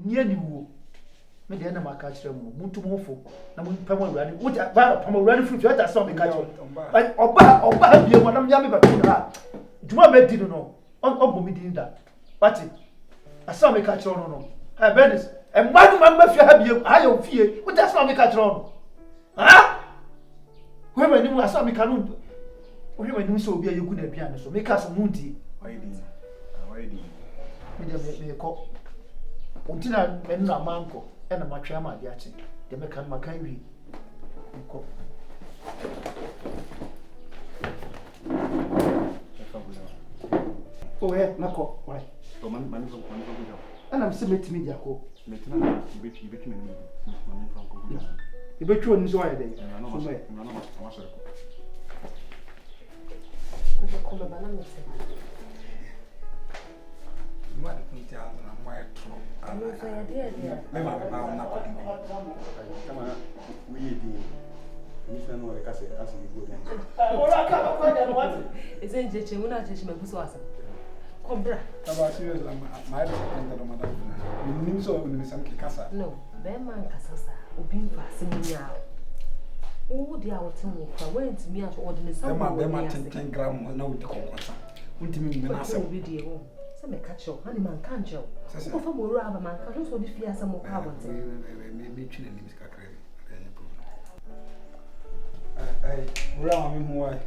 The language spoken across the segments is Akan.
near you. Maybe I'm a catcher, Muntumofo, and we come already. What I'm already free to that song catch. But Oba be one of Yami, but do I bet you know? On me did that. But I saw me catch on. I bet this. And one man, if you have you, I don't fear. What that's not me catch on. Ah? Whoever knew I saw me can't. Whoever knew so be a you couldn't be honest. So make us a moonty. Why did me call until men are manco and a machama yachting. They make a macawi. Oh, yeah, Nako, why? And I'm submitting me, Jaco. You bet you enjoy it. No, Bearman Casasa, Ubin Fasimia. Oh, dear, I will tell you, I went to me at ordinary some 10 grams, no, the conquest. Wouldn't mean when I said, video. Some catch your honeyman can't joke. So, for more rubber man, I don't want to fear some more carbon. Maybe chilling Miss Cacre. I ram who I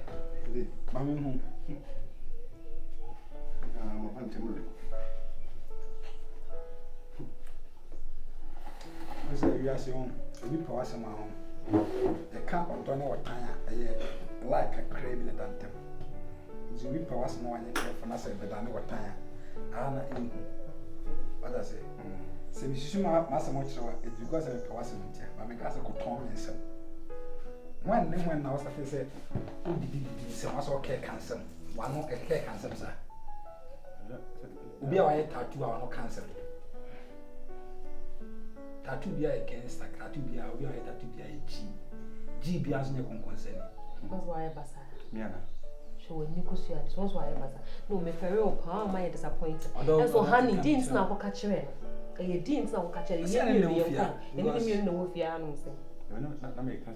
did. Mammy home. You are saying, we pass a man. The camp on Donny or Tanya, like a crave in a dantem. So we pass no one for us, but I know what Tanya. Anna in what I say. So we should master much it's because I pass in here. My master could call me some. When I was a say, who did some also care cancer? One more care cancer, sir. We are tattoo our no cancer. Tattoo be against a tattoo be a we are tattoo be a G be as no concern. That's why I basa. Miana. So when you go see this was why I basa. No, me ferry up, how am I disappointed? That's what honey didn't now for catch her. A didn't now catch her. You know if you are no say.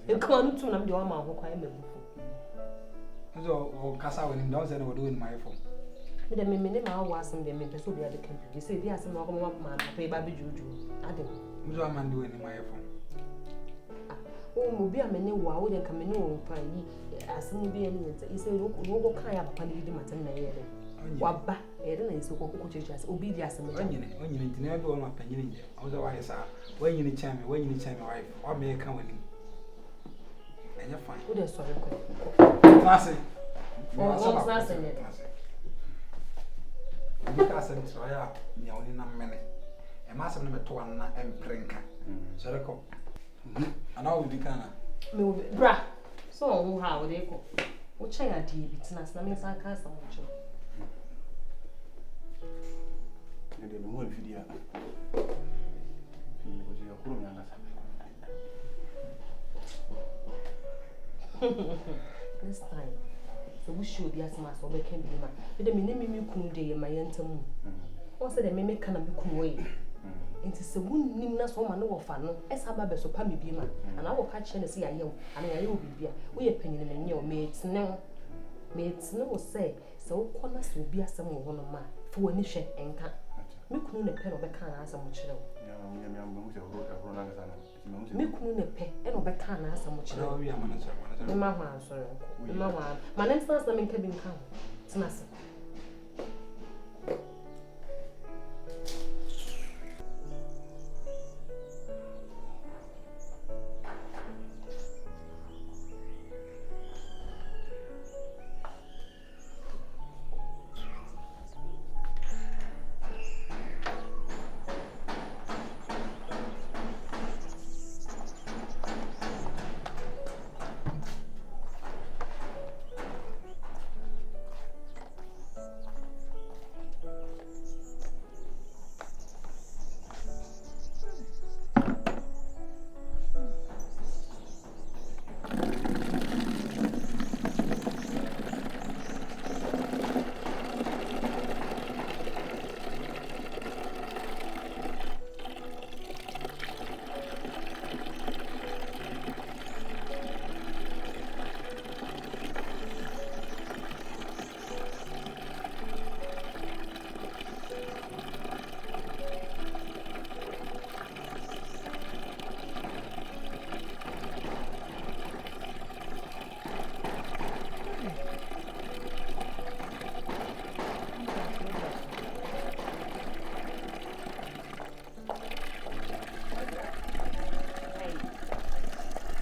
You come to them, the one who cry me. So, Casa when him does and will do in my phone. With the minimum was in the members who be at the camp. You say, there's some more man, pay baby juju. I didn't. What am I doing in my phone? Oh, be a many wow and come in on Pine. As soon be any, he said, no kind of funny matter. What back, Eden is so coaches, obedience and onion, never on my penny. Otherwise, when you need time, wife, or may come with him. And you're fine. Who is sorry? Classic. Oh, classic. Because I'm sorry, me only a minute. A master number 2 and prinker. So, and all we can. Bra. So, how they go? What shall I do? It's not something I can't say. And then one video. This time, so we should be as much as we can be. But the minimum could day in my enter. What's the mimic can be cool? Into the wound nimness woman or fan, as I have a sopami beamer, and I will catch and see a young, and I will be here. We are penning in your mates now. Mates no say, so corners will be as some one of my for any shake and can't. Me couldn't a pen of a can as a much. Me couldn't a pen of a can as a much. The mamma, sorry. The mamma, my next last name can be come. It's massive.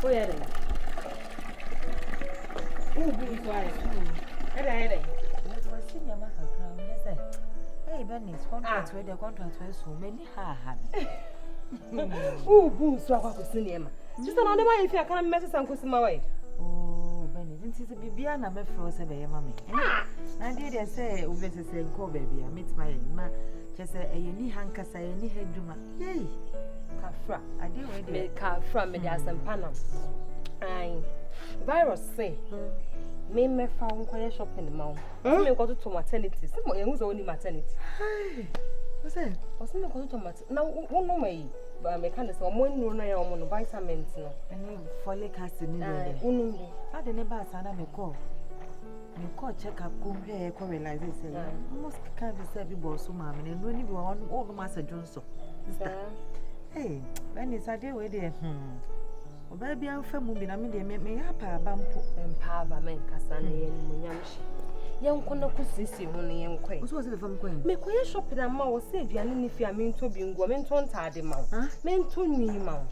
Oh yeah. Oh, be quiet. Hey. Let's see your mother crown. Yes, hey, Benny's contract with the contract so many ha. Oh, boom, so I was cinema. Just another way if I can't mess some customer way. Oh, Benny, this is a Bibiana, my frozen baby, mammy. I did say, oh, Mrs. Senko, baby, I meet my ma. Just a any hankas, I any head do my yay. Cafra, I did wait from me, there's some panel. I virus say, me found quiet shop in the mouth. Me go to maternity. Someone who's only maternity. What's that? What's in the go to maternity? Now, one no way. But I make kind of someone no no on vitamins no. And folic acid in there. I didn't buy Sana me call. Me call check up come here, realize it. Say, almost can't be said before so, mammy, and when you go on old Master Johnson. Hey, when it's a day with it. Baby, I'm from moving. I mean, they make me up a bumpo and power men, Cassandra and Munyamshi. Young Konakusisi only young quay. What was it from Queen? Make we shop in a mouth, save you, and if you are mean to be woman to untie the mouth. Men to me, mouth.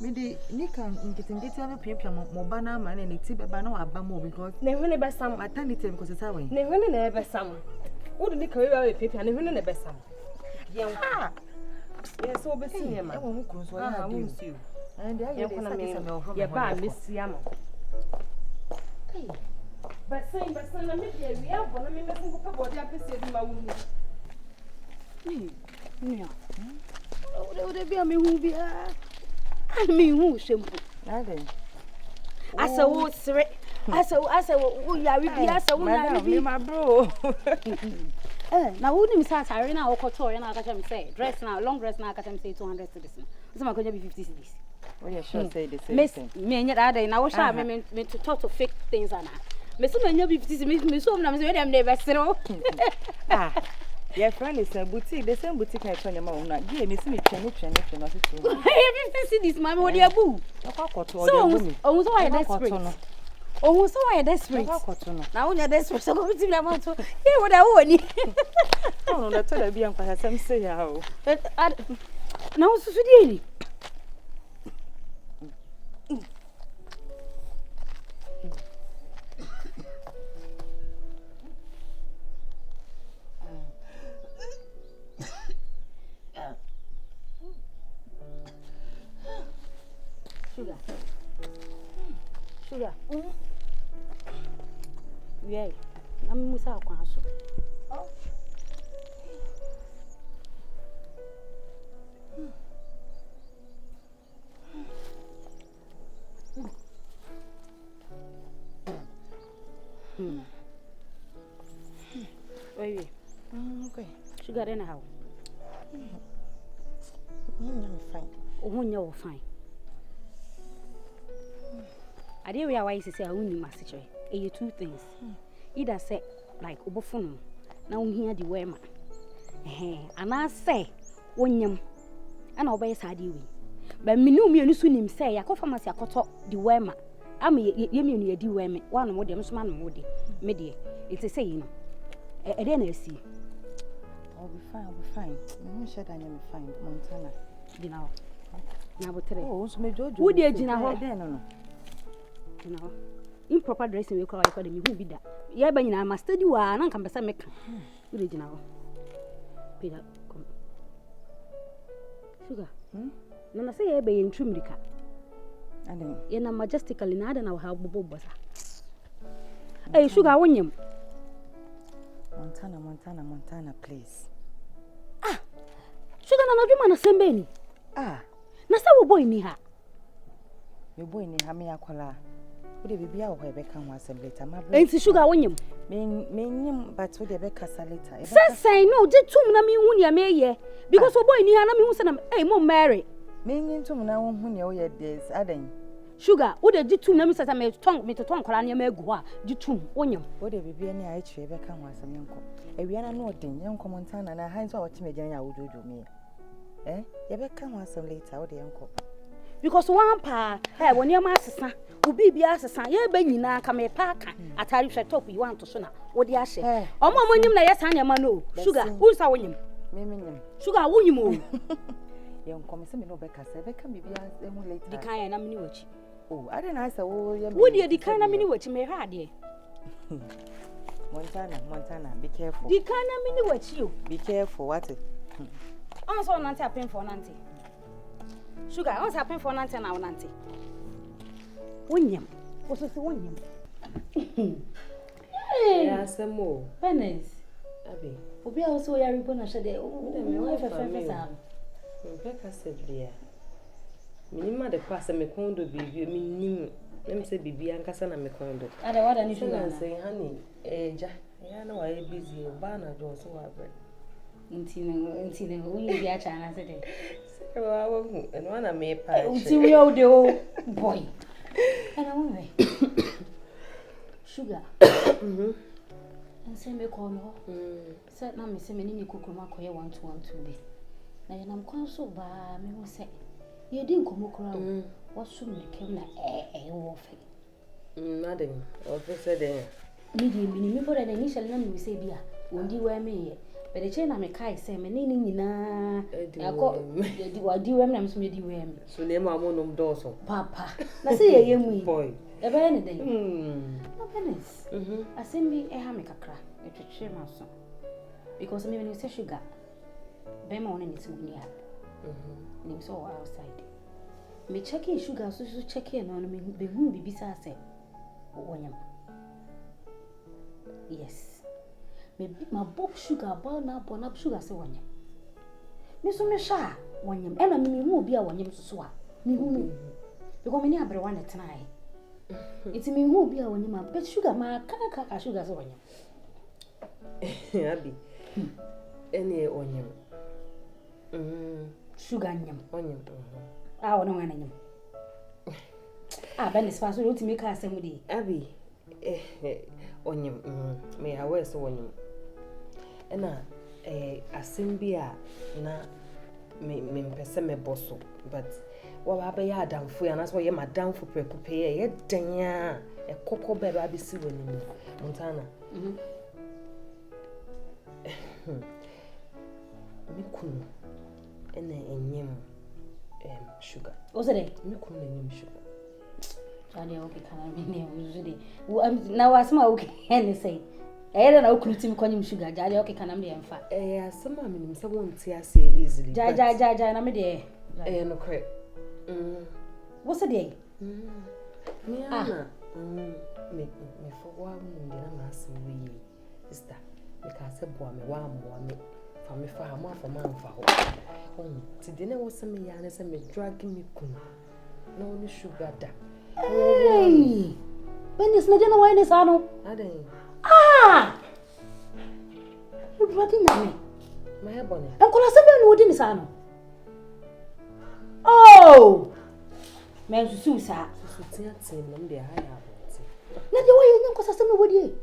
Maybe Nick and getting a paper, Mobana man, and it's a banana abamo because never some maternity because it's our way. Never some. Wouldn't the career paper and even never some. Young, yes, so be seen him. I won't see you. And I am your bad, Miss Yama. But saying, but son, I make you a real one. I mean, nothing about the episode in my womb. Yeah. Oh, there be a me who be I mean, who simple. Nothing. I saw what's right. I saw, oh, yeah, we be as a woman, my bro. Now, wouldn't Miss Irina or Cotor and I got him say, dress now, long dress now, I got him say 200 citizens. Some could be 50 cities. Oh, yeah, sure, say the same. Miss me and other, and I wish I meant to talk to fake things on her. Miss Many 50 Miss Woman, I'm never so. Your friend is a boutique, the same boutique I told your mom. Not give me some training, not to 50 cities, my what dear boo. So, oh, so I desperate. Oh, so I desperate. Now, when you're desperate, so go to the amount to hear what I want. Oh, that's what I be on for some say how. Now, so daily. Sugar. Yeah, I'm Musa Quasso. Wait, okay. Sugar anyhow. Fine. Oh, you're fine. I didn't realize I wouldn't master. A two things. Either say, like Obofono, now here the wear man. And I say, when yam, and obey Sadi. But me no me soon him say, I call for myself the wear man. I mean, you do wear me, one of them, man, woody, media. It's a saying. I didn't see. I'll be fine. I'm sure I am fine, Montana. You know, now what today? Oh, so my George, who did you know? No. You know, improper dressing we call academy who be that. Yeah, but I must study one and come back. Who did you know? Peter, come. Sugar, no, I say, I be in Trimrica. I don't. You're majestically not know how Bobo was. Hey, Sugar, I want you. Montana, please. Ah, Sugar, no, you man, same Benny. Ah, Nasa boy ni ha. Your boy ni ha me akola. Would be a way back and was a later. My brain Sugar on you. Mean, but would be a later. Say no, did two me when you may ye. Because a boy ni Hana Musanam, a more marry. Meaning to now when you're days, adding. Sugar, would a dittum numbers that I may tongue me to tongue Colania Megua, dittum, on you. Would it be any eye tree back and was a uncle? A Vienna noting, young Montana, and I hands what you may would do me. Eh? You better come was some later, or the uncle. Because one pa, when your master will be as a son, you're being now come a park. I tell you, I talk you want to sooner. What do you say? Oh, Mamma, you may yes, I am no. Sugar, who's our him? Sugar, won't you move? Young come some no back as ever can be later. The kind of mini watch. Oh, I didn't ask. Oh, would you the kind of mini watch me had ye? Montana, be careful. The kind of mini watch you. Be careful, what it? I saw Nancy paying for Nancy. Sugar, I was happening for Nancy now, Nancy. William, what's the William? Yeah, some more. Pennies. Abby. Obi also ya ribbon na shade. Me wife friend sam. Rebecca said there. Minima the pass me kondo bibi me nim. Let say bibi ankasa na me kondo. Ada wada ni sugar. Say honey, ja. Ya na wa busy ba na do so wa bre. Ntine we bi acha na say dey. Say wa hu and wana me pa. Unti we o de o boy. Ana mo me. Sugar. And say me call no. Said na me say me ni kokoma koye 1212 be. Na ye nam kwan so ba me ho say. Ye di nkomo kora o. Wasu me kem na wo fe. Nothing. Officer there. Ni di me for the initial na me say bia. Wondi wa me ye. But the chain na me kai say me ni nyina. Akọ di wa me na so me di wa me. So le ma mo nom do so. Papa. Na say ye yemu. Boy. E be ne den. No goodness. Asembi e ha me kakra. E twetwe ma so. Because me when you say sugar. Be ma wona ni so ni ha. Ni so outside. Me checking sugar so checking no me be hu bibi sa say. Wonyam. Yes. Me my bob sugar ba na bon up sugar say wonyam. Me so me sha wonyam. E na me hu obi a wonyam so a. Me hu me. Because me ni abre one tonight. It's me who be a wonyam, but sugar ma kaka sugar so wonyam. Abi. Any onyam. Sugar nyam. Onyam. Ah, ono wana nyam. Ah, ben is fast so to make her asem di. Abi. Onyam. Me awe so onyam. Ena asem bia na me pese me boso, but wa ba ya adamfo ya na so ye madamfo prepupe ye dan ya e kokko be ba bisi wani mu Montana. Me kunu ena enyem sugar. O se dey Me kunu enyem sugar. Jade o ke kana me ne o zudi. Na wasema o ke ene say. Ere na o kunu tim kwanyem sugar. Jade o ke kana me emfa. Asema me nim se wonti ase easily. Ja na me dey. No correct. What's the day? Me for one dinner mass we sister. Because a boy me one me for me for my for man for to dinner was some yanas and me dragging me kun. No only sugar da. Hey, when is not gonna wine is ano? I didn't. You dragging me. My bonnet. Uncle Saban wouldn't is ano. Oh, man, Susa. So, team, they are high up. Not the way you know, because some would ye.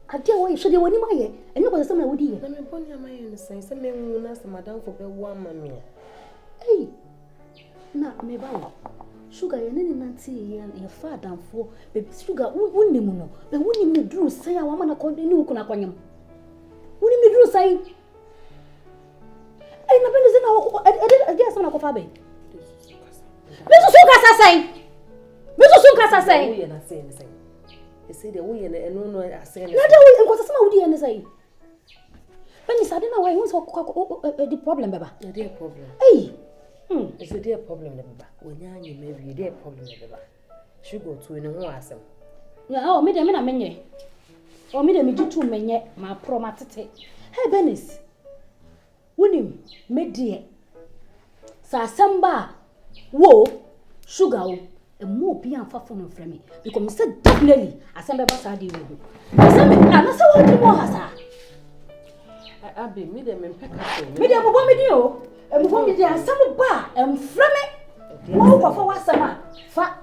I tell you, so they were in my ear, and you was some would ye. Let me put your mind in the same. Some men will ask Madame for one mammy. Hey, not me bow. Sugar, and any Nancy and your father for baby sugar, wouldn't you know? But wouldn't you drew say a woman according to Kunaquanium? Wouldn't you drew say? I guess I'm not a fabe. Mr. Suka say. We are not saying the same. They say the way and no are saying. Not the way was some of the say. When you said, I was the problem, Baba. A dear problem. Hey, it's a dear problem, Baba. When you may be a dear problem, Baba. She go to no awesome. Oh, me, I mean, or me, me do 2 men, my promatite. Hey, Venice. Winning, me dear. Samba, wo, sugar, and more beyond for from me. Because Mr. Definitely, I send back Sadi with you. I saw what you want, I be medium and pecker. Medium of 1 million, and 1 million, some bar, and from it. What for what summer? Fat.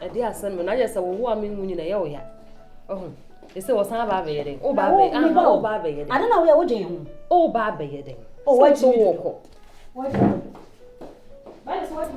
A dear son, when I just saw a woman in a yo. Oh, it's a baby. Oh, baby, oh, baby. I don't know where we're doing. Oh, baby. Oh, what's your walk? What? What?